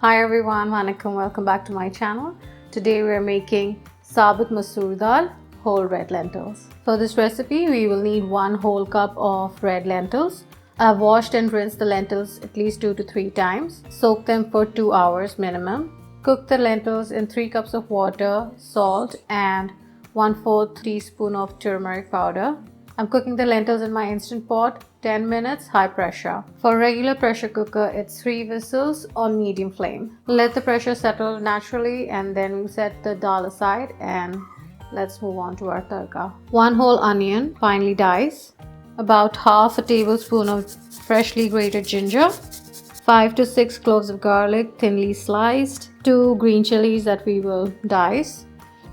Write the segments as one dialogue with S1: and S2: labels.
S1: Hi everyone, Vanakkam, welcome back to my channel. Today we are making Sabut Masoor Daal, whole red lentils. For this recipe, we will need 1 whole cup of red lentils. I've washed and rinsed the lentils at least 2 to 3 times. Soak them for 2 hours minimum. Cook the lentils in 3 cups of water, salt and 1/4 teaspoon of turmeric powder. I'm cooking the lentils in my Instant Pot, 10 minutes, high pressure. For regular pressure cooker, it's 3 whistles on medium flame. Let the pressure settle naturally and then we'll set the dal aside and let's move on to our tadka. 1 whole onion, finely diced. About half a tablespoon of freshly grated ginger. 5 to 6 cloves of garlic, thinly sliced. 2 green chillies that we will dice.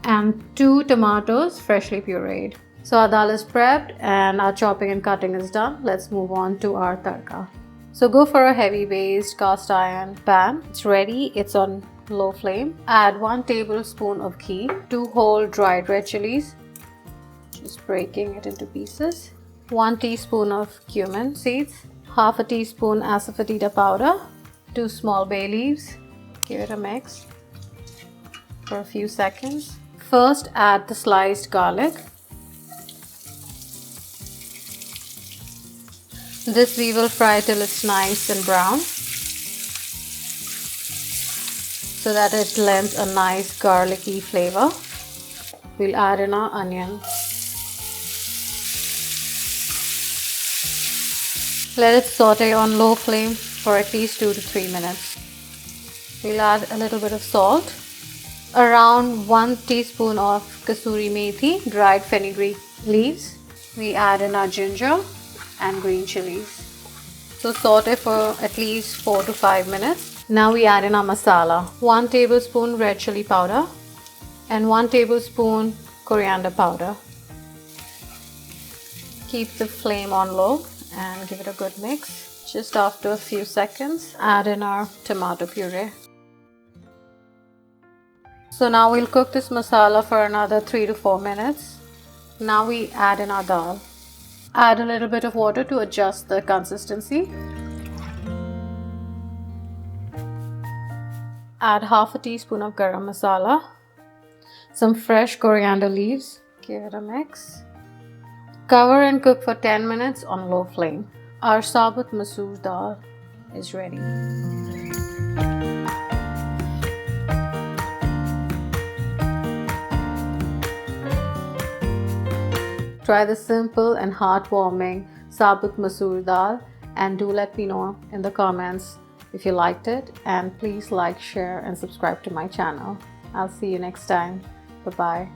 S1: And 2 tomatoes, freshly pureed. So our dal is prepped and our chopping and cutting is done. Let's move on to our tadka. So go for a heavy based cast iron pan. It's ready. It's on low flame. Add 1 tablespoon of ghee, 2 whole dried red chillies, just breaking it into pieces, 1 teaspoon of cumin seeds, half a teaspoon asafoetida powder, 2 small bay leaves. Give it a mix for a few seconds. First add the sliced garlic. This we will fry till it's nice and brown so that it lends a nice garlicky flavor. We'll add in our onion. Let it saute on low flame for at least 2 to 3 minutes. We'll add a little bit of salt, around 1 teaspoon of kasoori methi, dried fenugreek leaves. We add in our ginger and green chillies. So saute for at least 4 to 5 minutes. Now we add in our masala. 1 tablespoon red chilli powder and 1 tablespoon coriander powder. Keep the flame on low and give it a good mix. Just after a few seconds, add in our tomato puree. So now we'll cook this masala for another 3 to 4 minutes. Now we add in our dal. Add a little bit of water to adjust the consistency. Add half a teaspoon of garam masala, some fresh coriander leaves. Give it a mix. Cover and cook for 10 minutes on low flame. Our Sabut Masoor Daal is ready. Try the simple and heartwarming Sabut Masoor Daal and do let me know in the comments if you liked it, and please like, share and subscribe to my channel. I'll see you next time. Bye-bye.